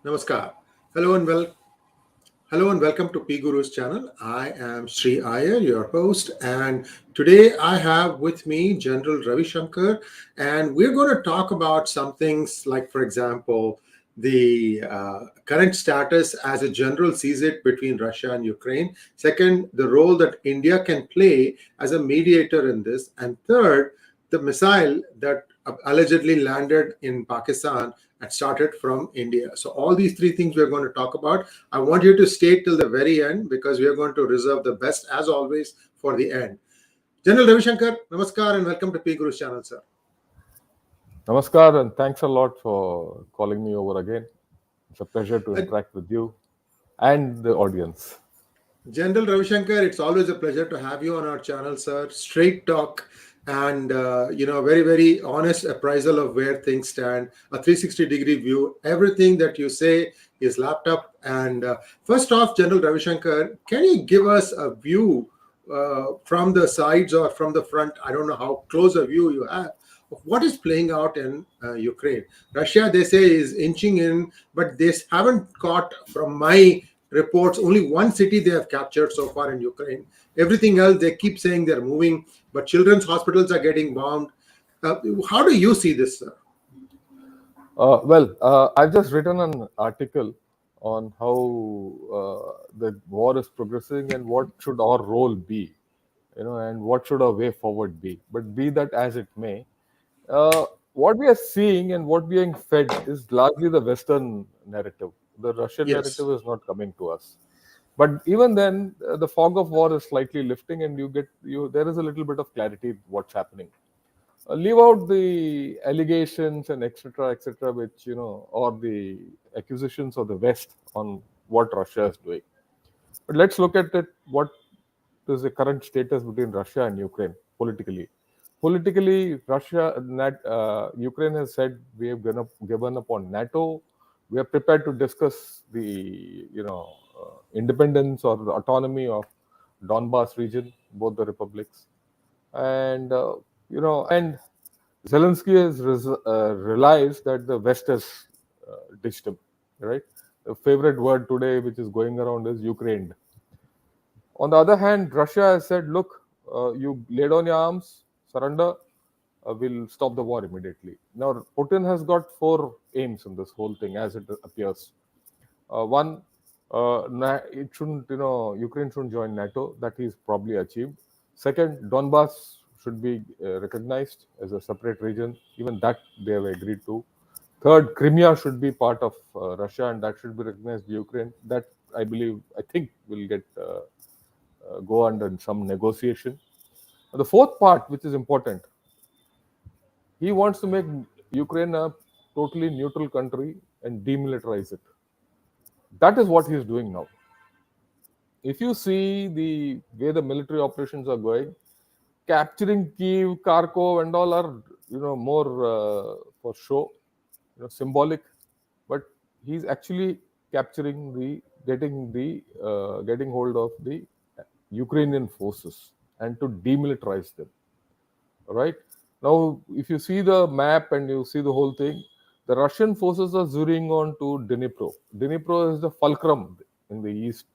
Namaskar. Hello and welcome to PGurus channel. I am 𝙒𝙖𝙩𝙪, your host, and today I have with me General Ravi Shankar, and we're going to talk about some things like, for example, the current status as a general sees it between Russia and Ukraine. Second, the role that India can play as a mediator in this, and third, the missile that allegedly landed in Pakistan and started from India. So all these three things we're going to talk about. I want you to stay till the very end because we are going to reserve the best, as always, for the end. General Ravi Shankar, namaskar and welcome to PGurus channel, sir. Namaskar, and thanks a lot for calling me over again. It's a pleasure to Uh, interact with you and the audience. General Ravi Shankar, it's always a pleasure to have you on our channel, sir. Straight talk and very very honest appraisal of where things stand. A 360-degree view. Everything that you say is lapped up. And first off, General Ravi Shankar, can you give us a view from the sides or from the front? I don't know how close a view you have of what is playing out in Ukraine. Russia, they say, is inching in, but they haven't caught, from my reports, only one city they have captured so far in Ukraine. Everything else, they keep saying they're moving, but children's hospitals are getting bombed. How do you see this, sir? I've just written an article on how the war is progressing and what should our role be, and what should our way forward be. But be that as it may, what we are seeing and what we are being fed is largely the Western narrative. The Russian Yes. narrative is not coming to us. But even then, the fog of war is slightly lifting, and there is a little bit of clarity what's happening. Leave out the allegations and etc., which or the accusations of the West on what Russia is doing. But let's look at it. What is the current status between Russia and Ukraine politically? Politically, Ukraine has said we have given up on NATO. We are prepared to discuss the independence or the autonomy of Donbas region, both the republics, and Zelensky has realized that the West has ditched him. Right, the favorite word today, which is going around, is Ukraine. On the other hand, Russia has said, look, you lay down your arms, surrender, we'll stop the war immediately. Now, Putin has got four aims in this whole thing, as it appears. One, it shouldn't, Ukraine shouldn't join NATO. That he's probably achieved. Second, Donbas should be recognized as a separate region. Even that they have agreed to. Third, Crimea should be part of Russia, and that should be recognized by Ukraine. That I think, will get go under some negotiation. The fourth part, which is important, he wants to make Ukraine a totally neutral country and demilitarize it. That is what he is doing now. If you see the way the military operations are going, capturing Kiev, Kharkov, and all are more for show, symbolic. But he's actually capturing getting hold of the Ukrainian forces and to demilitarize them. All right. Now, if you see the map and you see the whole thing, the Russian forces are zeroing on to Dnipro. Dnipro is the fulcrum in the east,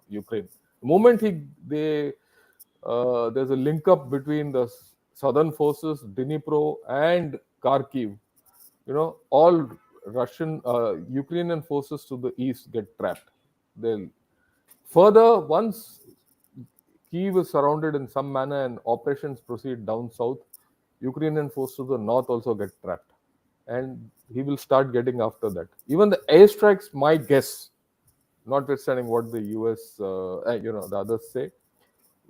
Ukraine. The moment there's a link up between the southern forces, Dnipro and Kharkiv, all Ukrainian forces to the east get trapped. They'll further, once Kyiv is surrounded in some manner and operations proceed down south, Ukrainian forces to the north also get trapped. And he will start getting after that. Even the airstrikes, my guess, notwithstanding what the US, the others say,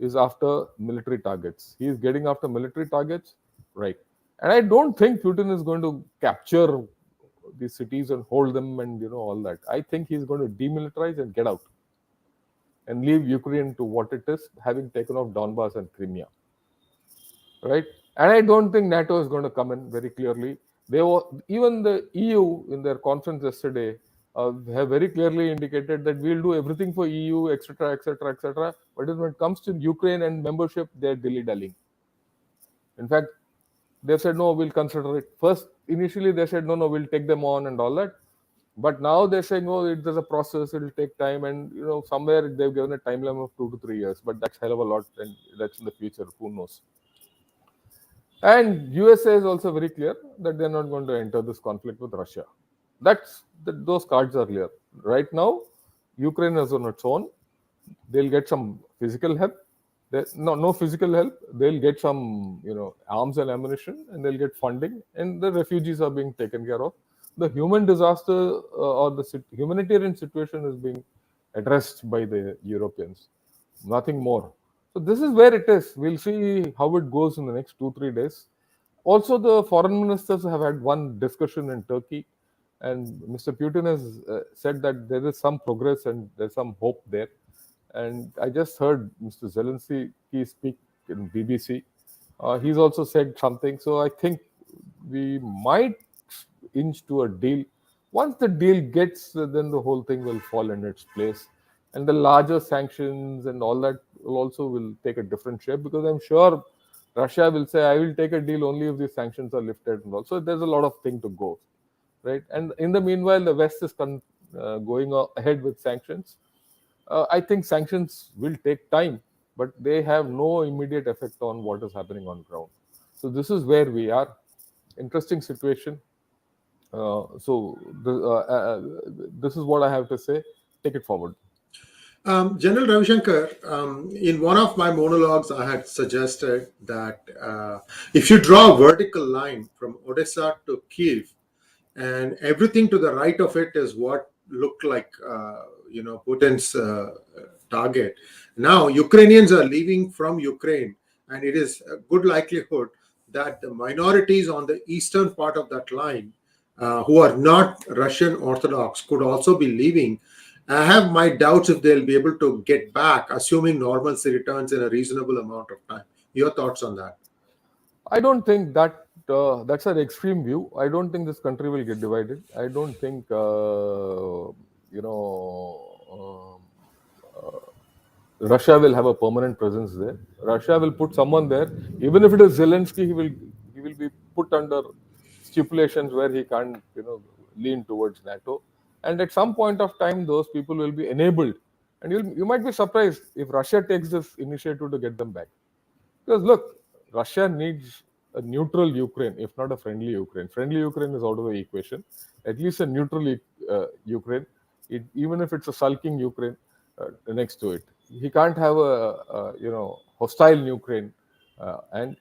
is after military targets. He is getting after military targets, right? And I don't think Putin is going to capture these cities and hold them and all that. I think he's going to demilitarize and get out and leave Ukraine to what it is, having taken off Donbas and Crimea. Right? And I don't think NATO is going to come in very clearly. Even the EU in their conference yesterday have very clearly indicated that we'll do everything for EU, etc., etc., etc. But when it comes to Ukraine and membership, they're dilly-dallying. In fact, they said, no, we'll consider it. First, initially they said, no, we'll take them on and all that. But now they're saying, oh, there's a process, it'll take time, and somewhere they've given a timeline of 2 to 3 years, but that's hell of a lot, and that's in the future. Who knows? And USA is also very clear that they're not going to enter this conflict with Russia. Those cards are clear. Right now, Ukraine is on its own. They'll get some physical help. No physical help. They'll get some, arms and ammunition, and they'll get funding. And the refugees are being taken care of. The human disaster or the humanitarian situation is being addressed by the Europeans. Nothing more. So this is where it is. We'll see how it goes in the next 2-3 days. Also, the foreign ministers have had one discussion in Turkey, and Mr. Putin has said that there is some progress and there's some hope there. And I just heard Mr. Zelensky speak in BBC. He's also said something. So I think we might inch to a deal. Once the deal gets, then the whole thing will fall in its place. And the larger sanctions and all that will take a different shape, because I'm sure Russia will say, I will take a deal only if these sanctions are lifted. And also, there's a lot of thing to go, right? And in the meanwhile, the West is going ahead with sanctions. I think sanctions will take time, but they have no immediate effect on what is happening on ground. So this is where we are. Interesting situation. This is what I have to say. Take it forward. General Ravi Shankar, in one of my monologues, I had suggested that if you draw a vertical line from Odessa to Kiev, and everything to the right of it is what looked like, Putin's target. Now, Ukrainians are leaving from Ukraine, and it is a good likelihood that the minorities on the eastern part of that line, who are not Russian Orthodox, could also be leaving. I have my doubts if they'll be able to get back, assuming normalcy returns in a reasonable amount of time. Your thoughts on that? I don't think that that's an extreme view. I don't think this country will get divided. I don't think Russia will have a permanent presence there. Russia will put someone there, even if it is Zelensky. He will be put under stipulations where he can't lean towards NATO. And at some point of time, those people will be enabled. And you might be surprised if Russia takes this initiative to get them back. Because look, Russia needs a neutral Ukraine, if not a friendly Ukraine. Friendly Ukraine is out of the equation. At least a neutral Ukraine, even if it's a sulking Ukraine next to it. He can't have a hostile Ukraine, and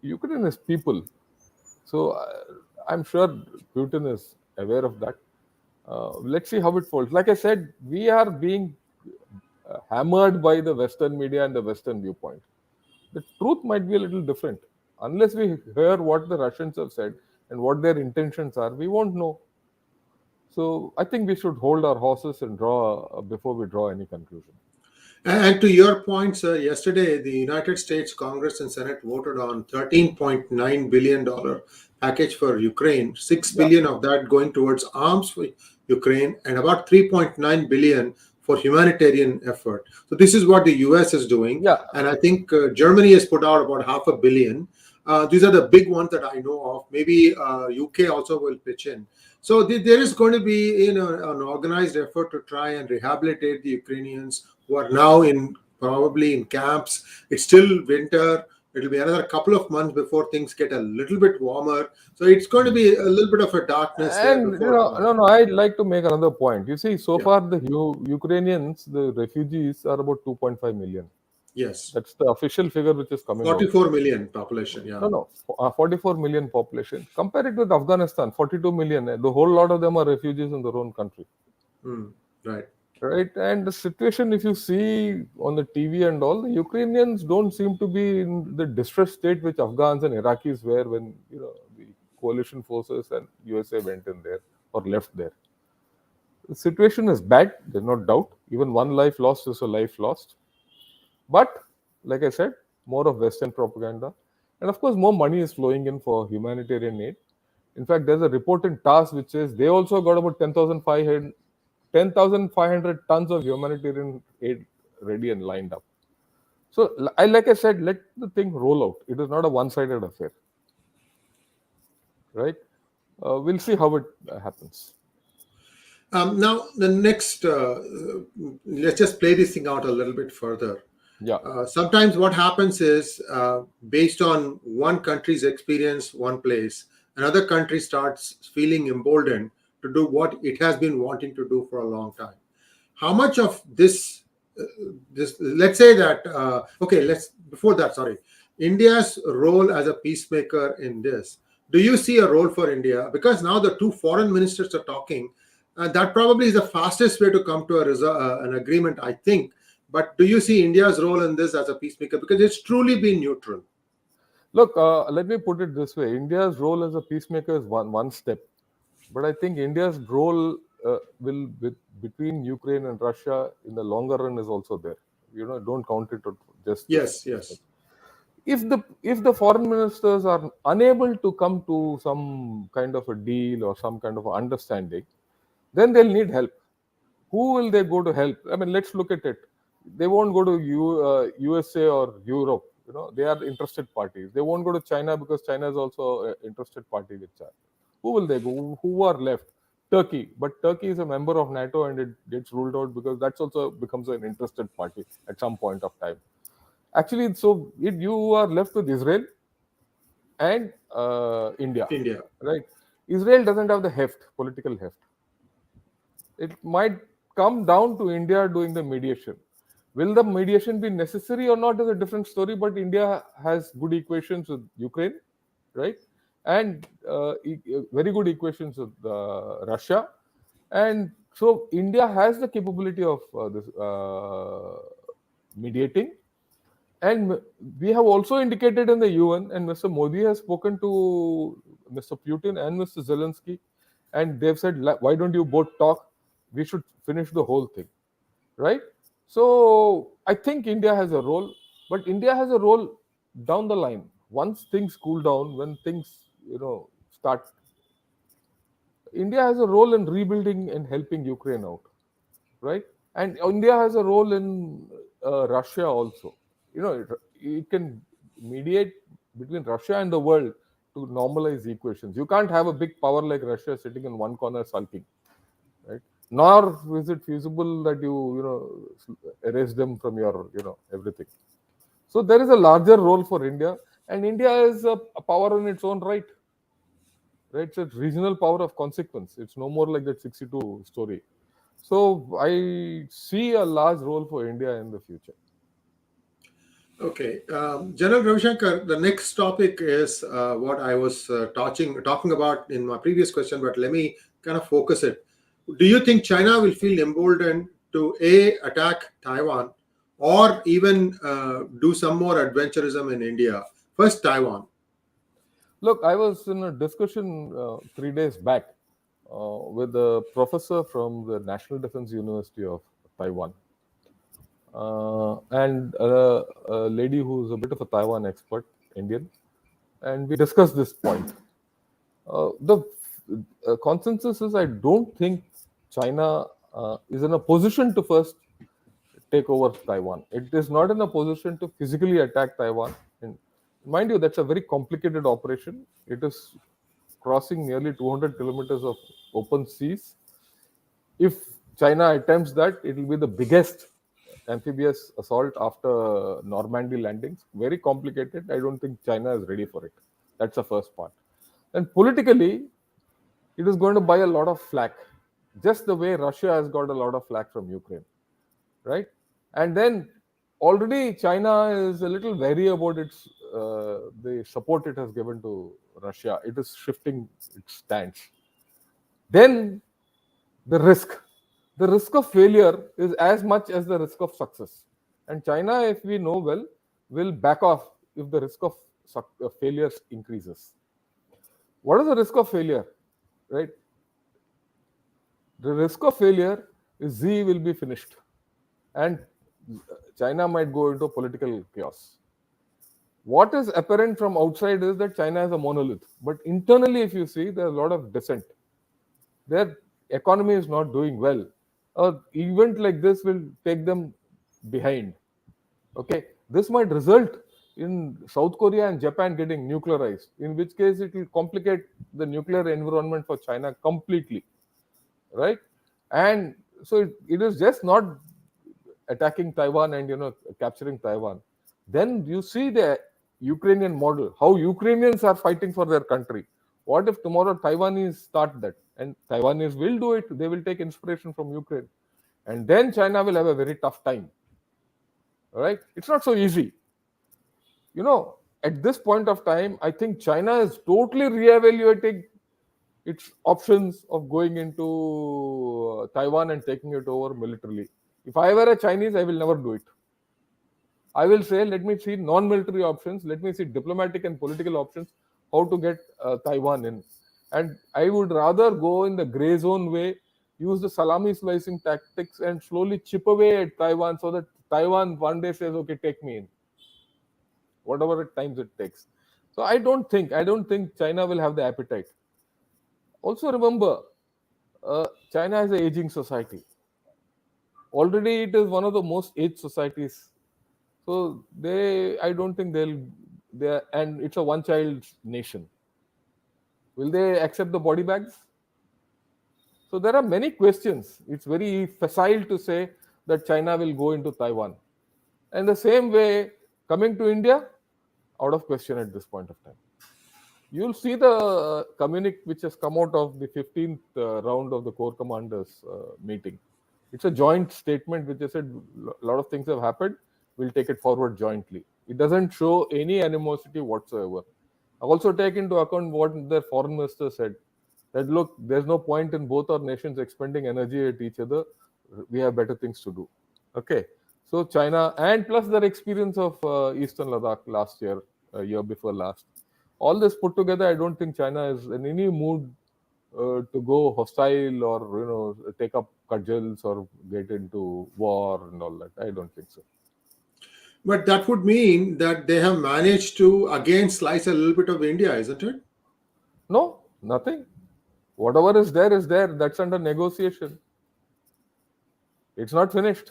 Ukraine is people. So I'm sure Putin is aware of that. Let's see how it folds. Like I said, we are being hammered by the Western media and the Western viewpoint. The truth might be a little different. Unless we hear what the Russians have said and what their intentions are, we won't know. So I think we should hold our horses and draw before we draw any conclusion. And to your point, sir, yesterday the United States Congress and Senate voted on $13.9 billion package for Ukraine, $6 billion of that going towards arms for Ukraine, and about $3.9 billion for humanitarian effort. So this is what the US is doing. Yeah. And I think Germany has put out about $500 million. These are the big ones that I know of. Maybe UK also will pitch in. So there is going to be an organized effort to try and rehabilitate the Ukrainians who are now probably in camps. It's still winter. It'll be another couple of months before things get a little bit warmer. So it's going to be a little bit of a darkness. And I'd like to make another point. You see, so far the Ukrainians, the refugees, are about 2.5 million. Yes. That's the official figure which is coming 44 million population, yeah. No, 44 million population. Compare it with Afghanistan, 42 million. The whole lot of them are refugees in their own country. Right. Right. And the situation, if you see on the TV and all, the Ukrainians don't seem to be in the distressed state which Afghans and Iraqis were when, the coalition forces and USA went in there or left there. The situation is bad, there's no doubt. Even one life lost is a life lost. But, like I said, more of Western propaganda. And of course, more money is flowing in for humanitarian aid. In fact, there's a report in TASS which says they also got about 10,500 tons of humanitarian aid ready and lined up. So, like I said, let the thing roll out. It is not a one-sided affair. Right? We'll see how it happens. Now, the next, let's just play this thing out a little bit further. Yeah. Sometimes what happens is, based on one country's experience, one place, another country starts feeling emboldened to do what it has been wanting to do for a long time. How much of this, let's say that, okay, let's, before that, sorry, India's role as a peacemaker in this. Do you see a role for India? Because now the two foreign ministers are talking. That probably is the fastest way to come to an agreement, I think. But do you see India's role in this as a peacemaker? Because it's truly been neutral. Look, let me put it this way: India's role as a peacemaker is one step, but I think India's role between Ukraine and Russia in the longer run is also there. Don't count it to just this. Yes, yes. If the foreign ministers are unable to come to some kind of a deal or some kind of understanding, then they'll need help. Who will they go to help? I mean, let's look at it. They won't go to USA or Europe. They are interested parties. They won't go to China because China is also an interested party with China. Who will they go? Who are left? Turkey. But Turkey is a member of NATO and it gets ruled out because that's also becomes an interested party at some point of time. Actually, so you are left with Israel and India, India. right? Israel doesn't have the political heft. It might come down to India doing the mediation. Will the mediation be necessary or not is a different story, but India has good equations with Ukraine, right? And very good equations with Russia. And so India has the capability of this mediating. And we have also indicated in the UN, and Mr. Modi has spoken to Mr. Putin and Mr. Zelensky, and they've said, why don't you both talk? We should finish the whole thing, right? So I think India has a role, but India has a role down the line. Once things cool down, when things, start, India has a role in rebuilding and helping Ukraine out, right? And India has a role in Russia also. It can mediate between Russia and the world to normalize equations. You can't have a big power like Russia sitting in one corner sulking, right? Nor is it feasible that you erase them from your everything. So there is a larger role for India, and India is a power in its own right. Right, it's a regional power of consequence. It's no more like that 62 story. So I see a large role for India in the future. Okay, General Ravi Shankar, the next topic is what I was talking about in my previous question, but let me kind of focus it. Do you think China will feel emboldened to attack Taiwan, or even do some more adventurism in India? First, Taiwan. Look, I was in a discussion 3 days back with a professor from the National Defense University of Taiwan. And a lady who's a bit of a Taiwan expert, Indian, and we discussed this point. The consensus is I don't think China is in a position to first take over Taiwan. It is not in a position to physically attack Taiwan. And mind you, that's a very complicated operation. It is crossing nearly 200 kilometers of open seas. If China attempts that, it will be the biggest amphibious assault after Normandy landings. Very complicated. I don't think China is ready for it. That's the first part. And politically, it is going to buy a lot of flack, just the way Russia has got a lot of flack from Ukraine, right? And then already China is a little wary about the support it has given to Russia. It is shifting its stance. Then the risk of failure is as much as the risk of success. And China, if we know well, will back off if the risk of failure increases. What is the risk of failure, right? The risk of failure is 𝙒 will be finished and China might go into political chaos. What is apparent from outside is that China is a monolith, but internally, if you see, there's a lot of dissent. Their economy is not doing well. An event like this will take them behind. Okay, this might result in South Korea and Japan getting nuclearized, in which case it will complicate the nuclear environment for China completely, right? And so it is just not attacking Taiwan and capturing Taiwan. Then you see the Ukrainian model, how Ukrainians are fighting for their country. What if tomorrow Taiwanese start that? And Taiwanese will do it. They will take inspiration from Ukraine. And then China will have a very tough time. All right? It's not so easy. At this point of time, I think China is totally reevaluating its options of going into Taiwan and taking it over militarily. If I were a Chinese, I will never do it. I will say, let me see non-military options, let me see diplomatic and political options, how to get Taiwan in. And I would rather go in the gray zone way, use the salami slicing tactics and slowly chip away at Taiwan so that Taiwan one day says, okay, take me in, whatever times it takes. So I don't think China will have the appetite. Also remember, China is an aging society. Already it is one of the most aged societies. So I don't think and it's a one-child nation. Will they accept the body bags? So there are many questions. It's very facile to say that China will go into Taiwan. And the same way, coming to India, out of question at this point of time. You'll see the communique which has come out of the 15th round of the Corps Commanders meeting. It's a joint statement which has said a lot of things have happened. We'll take it forward jointly. It doesn't show any animosity whatsoever. I've also taken into account what their foreign minister said. That look, there's no point in both our nations expending energy at each other. We have better things to do. Okay. So China, and plus their experience of Eastern Ladakh last year, year before last. All this put together, I don't think China is in any mood to go hostile or take up cudgels or get into war and all that. I don't think so. But that would mean that they have managed to again slice a little bit of India, isn't it? No, nothing. Whatever is there is there. That's under negotiation. It's not finished.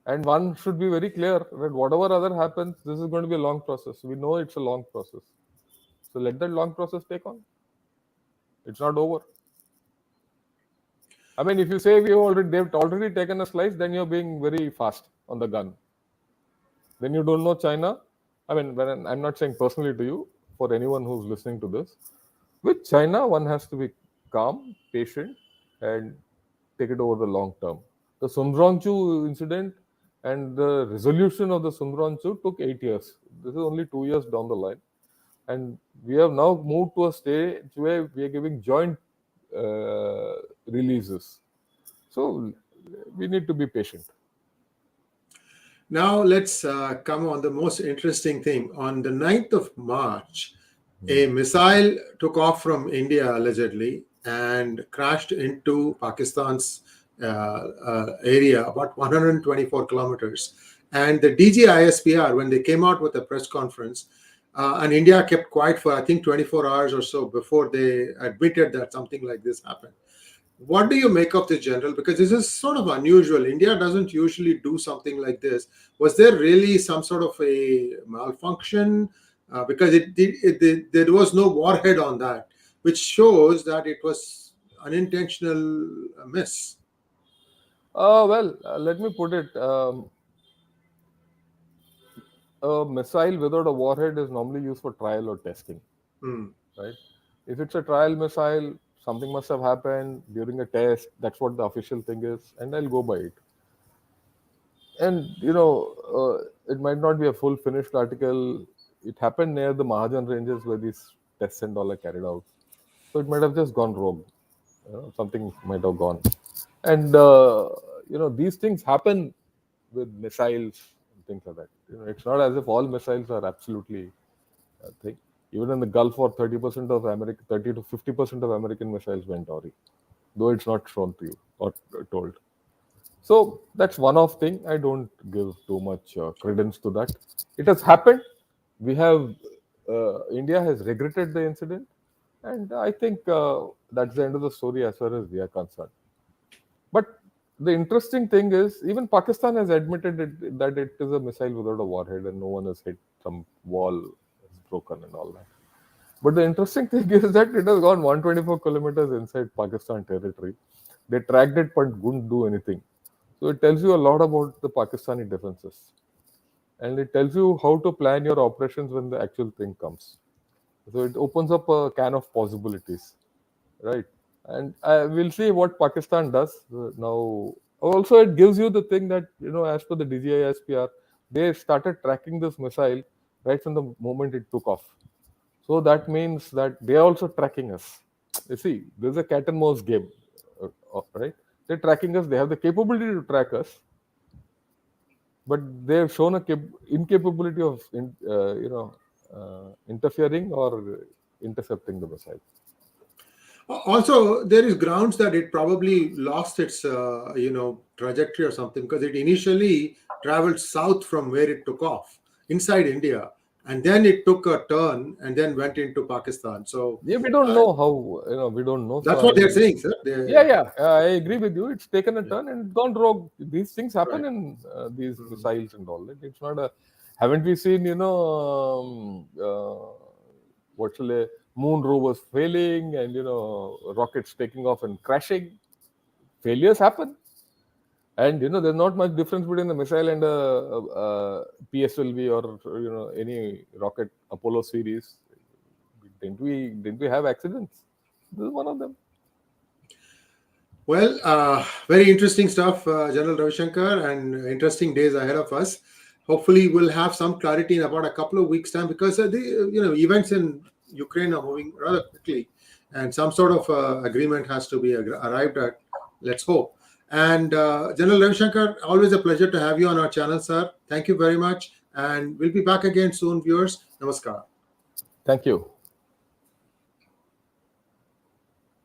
And one should be very clear that whatever other happens, this is going to be a long process. We know it's a long process. So let that long process take on. It's not over. I mean, if you say they've already taken a slice, then you're being very fast on the gun. Then you don't know China. I mean, I'm not saying personally to you, for anyone who's listening to this. With China, one has to be calm, patient, and take it over the long term. The Sunrongchu incident and the resolution of the Sunrongchu took 8 years. This is only 2 years down the line. And we have now moved to a stage where we are giving joint releases. So we need to be patient. Now let's come on the most interesting thing. On the 9th of March, a missile took off from India allegedly and crashed into Pakistan's area, about 124 kilometers. And the DGISPR, when they came out with a press conference, and India kept quiet for, I think, 24 hours or so before they admitted that something like this happened. What do you make of this, General? Because this is sort of unusual. India doesn't usually do something like this. Was there really some sort of a malfunction? Because there was no warhead on that, which shows that it was unintentional miss. Well, let me put it. A missile without a warhead is normally used for trial or testing, right? If it's a trial missile, something must have happened during a test. That's what the official thing is, and I'll go by it. And it might not be a full finished article. It happened near the Mahajan ranges where these tests and all are carried out. So it might have just gone rogue. Something might have gone. And these things happen with missiles and things like that. It's not as if all missiles are absolutely thing. Even in the Gulf War, 30 to 50% of American missiles went awry, though it's not shown to you or told. So that's one of thing. I don't give too much credence to that. It has happened. We have India has regretted the incident, and I think that's the end of the story as far as we are concerned. But the interesting thing is, even Pakistan has admitted that it is a missile without a warhead, and no one has hit some wall, is broken, and all that. But the interesting thing is that it has gone 124 kilometers inside Pakistan territory. They tracked it but couldn't do anything. So it tells you a lot about the Pakistani defenses. And it tells you how to plan your operations when the actual thing comes. So it opens up a can of possibilities, right? And we'll see what Pakistan does now. Also, it gives you the thing that, as per the DGISPR, they started tracking this missile right from the moment it took off. So that means that they are also tracking us. You see, there's a cat and mouse game, right? They're tracking us. They have the capability to track us, but they've shown a incapability of, interfering or intercepting the missile. Also, there is grounds that it probably lost its, trajectory or something, because it initially traveled south from where it took off inside India, and then it took a turn and then went into Pakistan. So Yeah, we don't know how. We don't know. that's So what they're saying, sir. yeah, I agree with you. It's taken a Yeah. turn and gone rogue. These things happen Right. in these missiles and all. It's not a. Haven't we seen, what shall I, moon rovers failing and, rockets taking off and crashing? Failures happen. And, there's not much difference between a missile and a PSLV or, any rocket Apollo series. Didn't we have accidents? This is one of them. Well, very interesting stuff, General Ravi Shankar, and interesting days ahead of us. Hopefully, we'll have some clarity in about a couple of weeks' time, because the events in Ukraine are moving rather quickly, and some sort of agreement has to be arrived at. Let's hope. And General Ravi Shankar, always a pleasure to have you on our channel, sir. Thank you very much, and we'll be back again soon, viewers. Namaskar. Thank you.